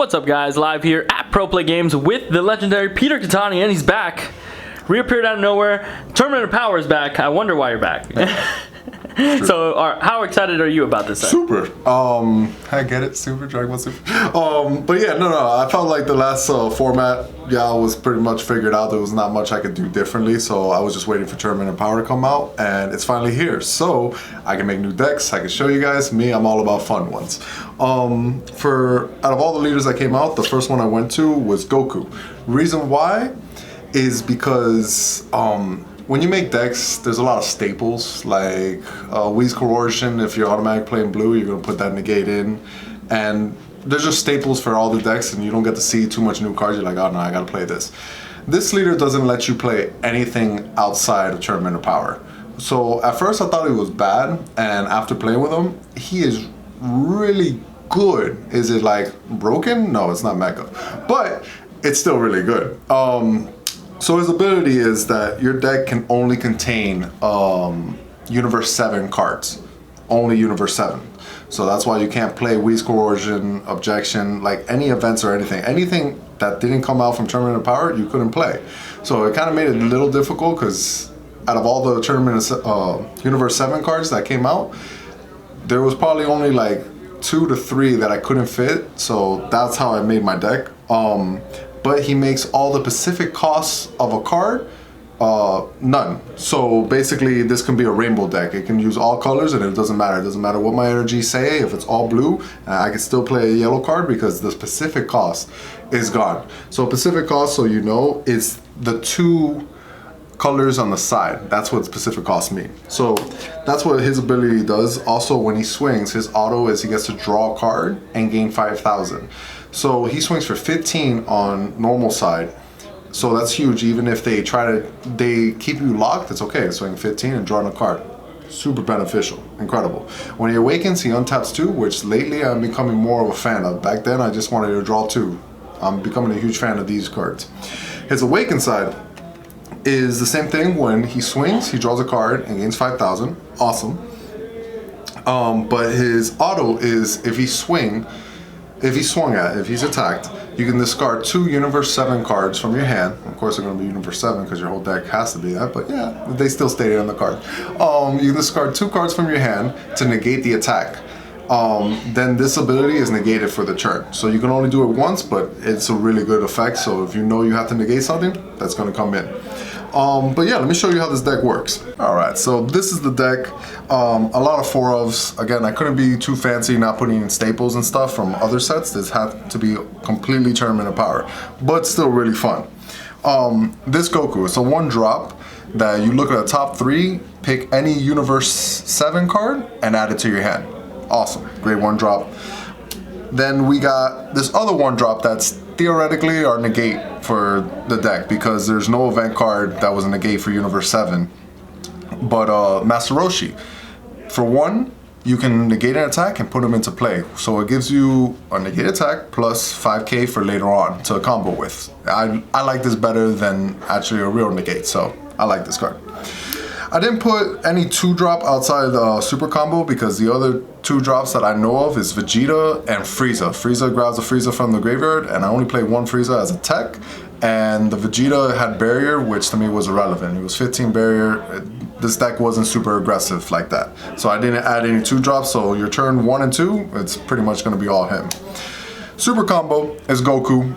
What's up, guys? Live here at Pro Play Games with the legendary Peter Cattani, and he's back. Reappeared out of nowhere. Tournament of Power is back. I wonder why you're back. So, how excited are you about this set? Super. I get it. Super. Dragon Ball Super. But yeah, no. I felt like the last format, was pretty much figured out. There was not much I could do differently, so I was just waiting for Tournament of Power to come out, and it's finally here. So I can make new decks. I can show you guys. I'm all about fun ones. Out of all the leaders that came out, the first one I went to was Goku. Reason why is because when you make decks, there's a lot of staples, like Whi's Coercion. If you're automatic playing blue, you're going to put that negate in. And there's just staples for all the decks, and you don't get to see too much new cards. You're like, oh no, I got to play this. This leader doesn't let you play anything outside of Tournament of Power. So at first I thought he was bad, and after playing with him, he is really good. Is it like broken? No, it's not mega. But it's still really good. So his ability is that your deck can only contain Universe 7 cards. Only Universe 7. So that's why you can't play Whi's Coercion, Objection, like any events or anything. Anything that didn't come out from Tournament of Power, you couldn't play. So it kind of made it a little difficult because out of all the Tournament Universe 7 cards that came out, there was probably only like 2 to 3 that I couldn't fit. So that's how I made my deck. But he makes all the specific costs of a card none. So basically this can be a rainbow deck. It can use all colors and it doesn't matter. It doesn't matter what my energies say. If it's all blue, I can still play a yellow card because the specific cost is gone. So specific cost, so you know, is the 2 colors on the side. That's what specific costs mean. So that's what his ability does. Also, when he swings, his auto is he gets to draw a card and gain 5,000. So he swings for 15 on normal side. So that's huge. Even if they they keep you locked, it's okay. Swing 15 and drawing a card. Super beneficial. Incredible. When he awakens, he untaps 2, which lately I'm becoming more of a fan of. Back then, I just wanted to draw 2. I'm becoming a huge fan of these cards. His awaken side is the same thing. When he swings, he draws a card and gains 5,000. Awesome. But his auto is if he's attacked, you can discard 2 Universe 7 cards from your hand. Of course, they're going to be Universe 7 because your whole deck has to be that, but yeah, they still stated on the card. You can discard 2 cards from your hand to negate the attack. Then this ability is negated for the turn. So you can only do it once, but it's a really good effect. So if you know you have to negate something, that's going to come in. But yeah, let me show you how this deck works. Alright, so this is the deck. A lot of 4-ofs. Again, I couldn't be too fancy not putting in staples and stuff from other sets. This had to be completely Tournament of Power, but still really fun. This Goku, it's a 1-drop that you look at the top 3, pick any Universe 7 card and add it to your hand. Awesome, great 1-drop. Then we got this other 1-drop that's theoretically our negate for the deck because there's no event card that was a negate for Universe 7. But Master Roshi, for 1, you can negate an attack and put him into play. So it gives you a negate attack plus 5k for later on to combo with. I like this better than actually a real negate, so I like this card. I didn't put any 2-drop outside the super combo because the other 2 drops that I know of is Vegeta and Frieza. Frieza grabs a Frieza from the graveyard, and I only play 1 Frieza as a tech. And the Vegeta had barrier, which to me was irrelevant. It was 15 barrier. This deck wasn't super aggressive like that. So I didn't add any 2-drops, so your turn 1 and 2, it's pretty much going to be all him. Super combo is Goku.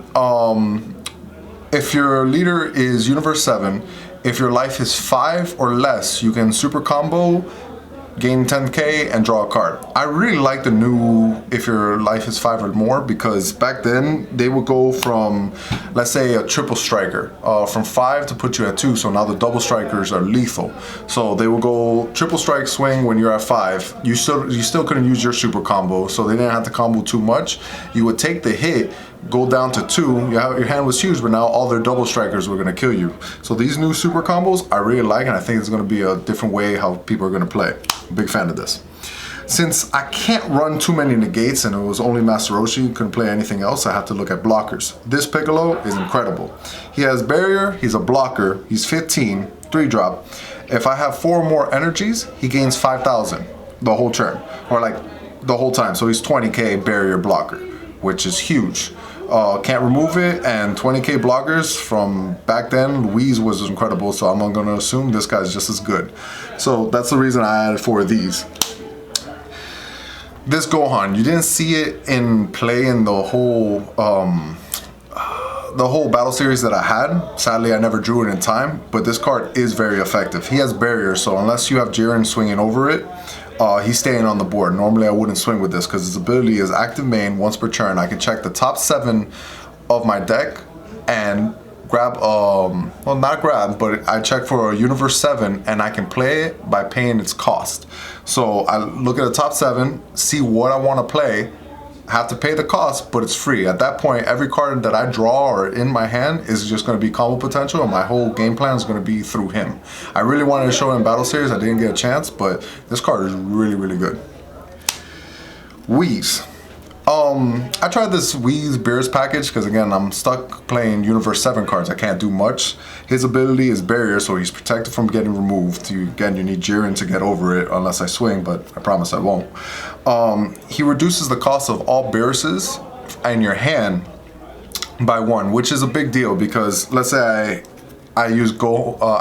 If your leader is Universe 7, if your life is 5 or less, you can super combo, gain 10k, and draw a card. I really like the new if your life is 5 or more because back then they would go from, let's say, a triple striker, from 5 to put you at 2. So now the double strikers are lethal. So they will go triple strike swing when you're at 5. You still couldn't use your super combo, so they didn't have to combo too much. You would take the hit, go down to 2, your hand was huge, but now all their double strikers were going to kill you. So these new super combos I really like, and I think it's going to be a different way how people are going to play. Big fan of this. Since I can't run too many negates and it was only Master Roshi, couldn't play anything else, I have to look at blockers. This Piccolo is incredible. He has barrier, he's a blocker, he's 15, 3-drop. If I have 4 more energies, he gains 5,000 the whole turn, or like the whole time. So he's 20k barrier blocker, which is huge. can't remove it, and 20k blockers from back then. Louise was incredible, so I'm going to assume this guy's just as good. So that's the reason I added 4 of these. This Gohan, you didn't see it in play in the whole battle series that I had. Sadly, I never drew it in time, but this card is very effective. He has barrier, so unless you have Jiren swinging over it, he's staying on the board. Normally I wouldn't swing with this because his ability is active main. Once per turn, I can check the top 7 of my deck and grab, well, not grab, but I check for a Universe 7 and I can play it by paying its cost. So I look at the top 7, see what I want to play, have to pay the cost, but it's free. At that point, every card that I draw or in my hand is just going to be combo potential, and my whole game plan is going to be through him. I really wanted to show it in Battle Series. I didn't get a chance, but this card is really, really good. Whis. I tried this Whis Beerus package because, again, I'm stuck playing Universe 7 cards. I can't do much. His ability is barrier, so he's protected from getting removed. Again, you need Jiren to get over it unless I swing, but I promise I won't. He reduces the cost of all Beeruses in your hand by 1, which is a big deal because let's say I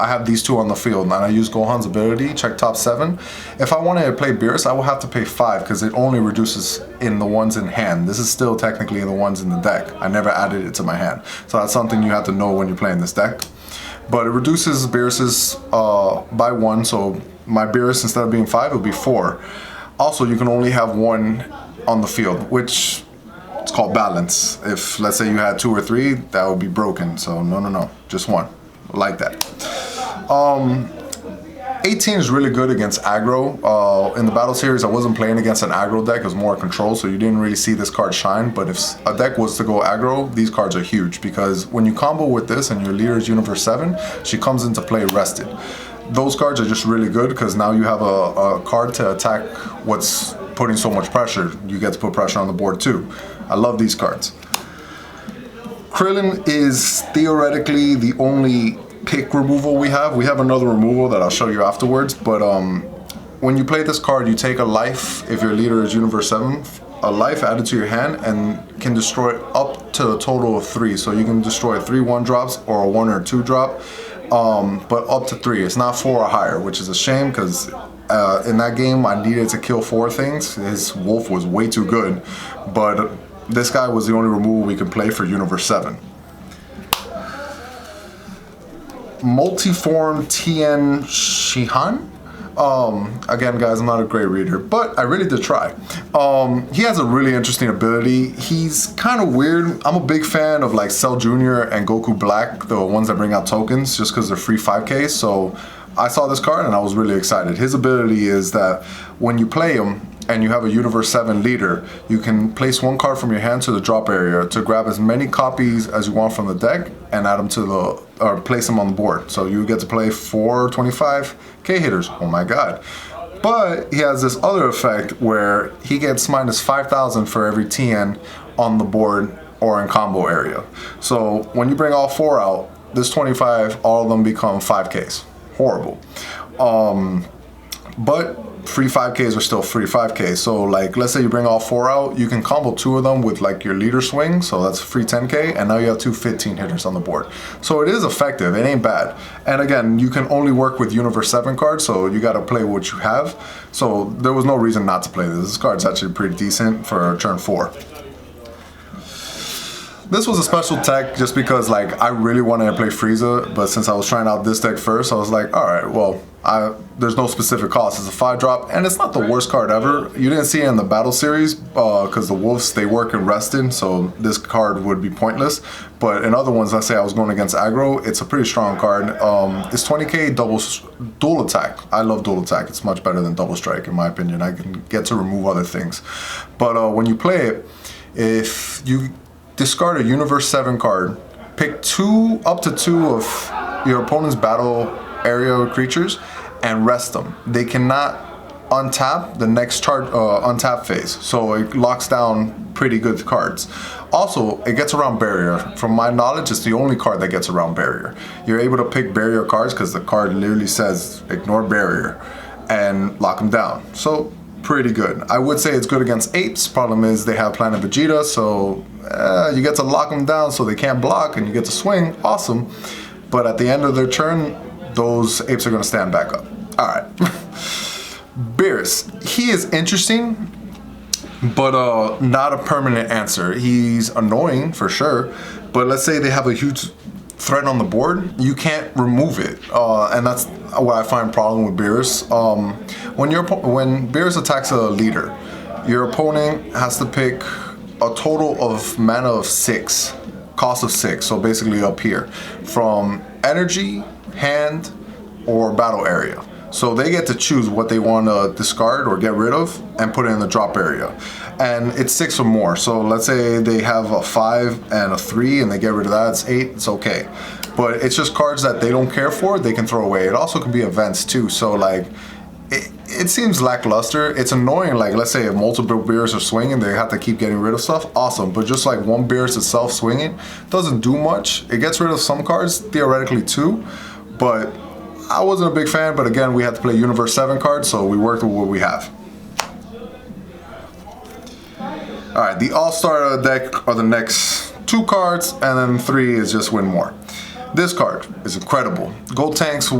have these 2 on the field and I use Gohan's ability, check top 7. If I wanted to play Beerus, I will have to pay 5 because it only reduces in the ones in hand. This is still technically the ones in the deck. I never added it to my hand. So that's something you have to know when you're playing this deck. But it reduces Beeruses by 1, so my Beerus, instead of being 5, it will be 4. Also, you can only have 1 on the field, which it's called balance. If, let's say, you had 2 or 3, that would be broken. So no, just 1. Like that. 18 is really good against aggro. In the battle series, I wasn't playing against an aggro deck. It was more control, so you didn't really see this card shine. But if a deck was to go aggro, these cards are huge because when you combo with this and your leader is Universe 7, she comes into play rested. Those cards are just really good because now you have a card to attack what's putting so much pressure. You get to put pressure on the board too. I love these cards. Krillin is theoretically the only pick removal we have. We have another removal that I'll show you afterwards, but when you play this card, you take a life, if your leader is Universe 7, a life added to your hand and can destroy up to a total of 3. So you can destroy 3 1-drops or a 1 or 2-drop, but up to 3. It's not 4 or higher, which is a shame because in that game I needed to kill 4 things. His wolf was way too good, but this guy was the only removal we could play for Universe 7. Multiform Tien Shihan. Again, guys, I'm not a great reader, but I really did try. He has a really interesting ability. He's kind of weird. I'm a big fan of like Cell Jr. and Goku Black, the ones that bring out tokens, just because they're free 5Ks. So I saw this card and I was really excited. His ability is that when you play him, and you have a Universe 7 leader, you can place 1 card from your hand to the drop area to grab as many copies as you want from the deck and add them to or place them on the board. So you get to play 4 25k hitters. Oh my god. But he has this other effect where he gets minus 5,000 for every TN on the board or in combo area. So when you bring all 4 out, this 25, all of them become 5Ks. Horrible. But free 5Ks are still free 5Ks. So like, let's say you bring all 4 out, you can combo 2 of them with like your leader swing. So that's free 10K. And now you have 2 15 hitters on the board. So it is effective. It ain't bad. And again, you can only work with Universe 7 cards. So you got to play what you have. So there was no reason not to play this. This card's actually pretty decent for turn 4. This was a special tech just because like I really wanted to play Frieza, but since I was trying out this deck first, I was like, all right, well, there's no specific cost. It's a 5-drop, and it's not the worst card ever. You didn't see it in the battle series because the wolves, they work in rested, so this card would be pointless. But in other ones, let's say I was going against aggro, it's a pretty strong card. It's 20k dual attack. I love dual attack. It's much better than double strike in my opinion. I can get to remove other things. But when you play it, if you discard a Universe 7 card, pick up to 2 of your opponent's battle area creatures and rest them. They cannot untap the next untap phase, so it locks down pretty good cards. Also, it gets around barrier. From my knowledge, it's the only card that gets around barrier. You're able to pick barrier cards because the card literally says ignore barrier and lock them down. So pretty good. I would say it's good against apes. Problem is they have Planet Vegeta, so you get to lock them down so they can't block and you get to swing. Awesome. But at the end of their turn, those apes are going to stand back up. All right. Beerus. He is interesting, but not a permanent answer. He's annoying for sure, but let's say they have a huge threat on the board, you can't remove it, and that's what I find problem with Beerus. When Beerus attacks a leader, your opponent has to pick a total of mana of 6, cost of 6, so basically up here, from energy, hand, or battle area. So they get to choose what they want to discard or get rid of and put it in the drop area. And it's 6 or more. So let's say they have a 5 and a 3 and they get rid of that, it's 8, it's okay. But it's just cards that they don't care for, they can throw away. It also can be events too. So like, it seems lackluster. It's annoying, like let's say if multiple Beerus are swinging, they have to keep getting rid of stuff, awesome. But just like one Beerus itself swinging doesn't do much. It gets rid of some cards, theoretically too, but I wasn't a big fan, but again, we had to play Universe 7 cards, so we worked with what we have. Alright, the All-Star deck are the next 2 cards, and then 3 is just win more. This card is incredible. Gold Tanks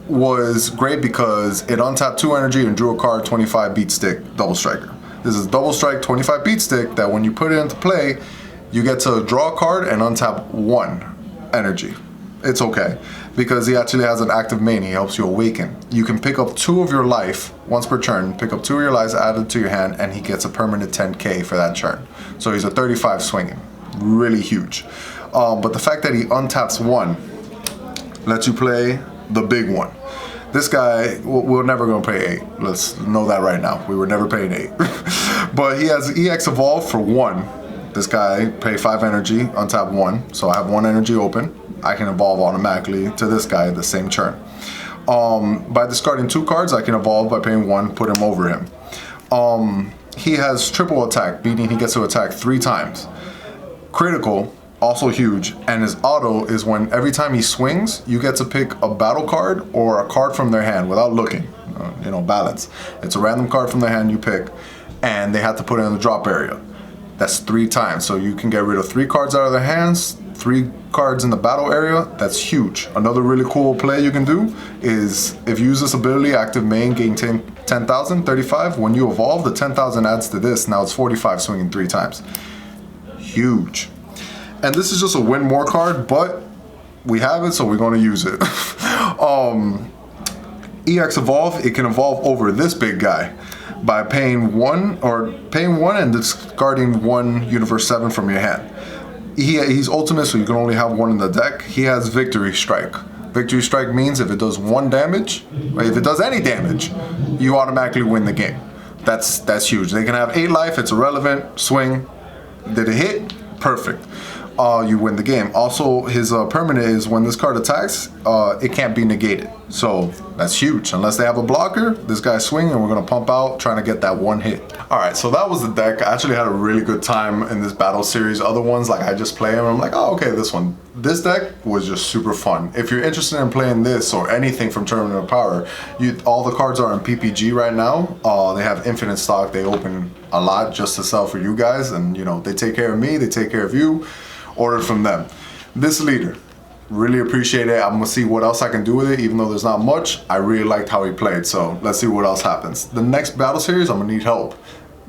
was great because it untapped 2 energy and drew a card, 25 beat stick, double striker. This is double strike, 25 beat stick that when you put it into play, you get to draw a card and untap 1 energy. It's okay, because he actually has an active main. He helps you awaken. You can pick up 2 of your life once per turn, pick up 2 of your lives added to your hand, and he gets a permanent 10k for that turn. So he's a 35 swinging. Really huge. But the fact that he untaps 1 lets you play the big one. This guy, we're never going to pay 8. Let's know that right now. We were never paying 8. But he has EX Evolve for 1. This guy pay 5 energy, untap 1. So I have 1 energy open. I can evolve automatically to this guy at the same turn. By discarding 2 cards, I can evolve by paying 1, put him over him. He has triple attack, meaning he gets to attack 3 times. Critical, also huge, and his auto is when every time he swings, you get to pick a battle card or a card from their hand without looking. Balance. It's a random card from their hand you pick, and they have to put it in the drop area. That's 3 times, so you can get rid of 3 cards out of their hands, 3 cards in the battle area. That's huge. Another really cool play you can do is if you use this ability, active main, gain 10,000, 35. When you evolve, the 10,000 adds to this. Now it's 45 swinging 3 times. Huge. And this is just a win more card, but we have it, so we're going to use it. EX Evolve, it can evolve over this big guy by paying 1 and discarding 1 Universe 7 from your hand. He's ultimate, so you can only have 1 in the deck. He has Victory Strike. Victory Strike means if it does 1 damage, or if it does any damage, you automatically win the game. That's huge. They can have 8 life, it's irrelevant, swing. Did it hit? Perfect. You win the game. Also, his permanent is when this card attacks, it can't be negated. So that's huge. Unless they have a blocker, this guy's swinging and we're going to pump out trying to get that 1 hit. Alright, so that was the deck. I actually had a really good time in this battle series. Other ones, like I just play them and I'm like, oh, okay, this one. This deck was just super fun. If you're interested in playing this or anything from Tournament of Power, all the cards are in PPG right now. They have infinite stock. They open a lot just to sell for you guys. And, they take care of me. They take care of you. Ordered from them. This leader, really appreciate it. I'm gonna see what else I can do with it, even though there's not much. I really liked how he played, so let's see what else happens. The next battle series, I'm gonna need help.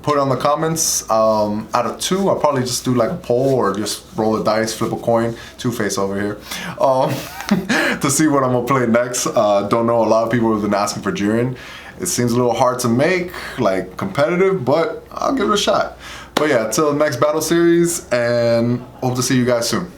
Put it on the comments. Out of 2, I'll probably just do like a poll or just roll the dice, flip a coin. Two-Face over here. To see what I'm gonna play next. Don't know, a lot of people have been asking for Jiren. It seems a little hard to make, like competitive, but I'll give it a shot. But yeah, till the next battle series, and hope to see you guys soon.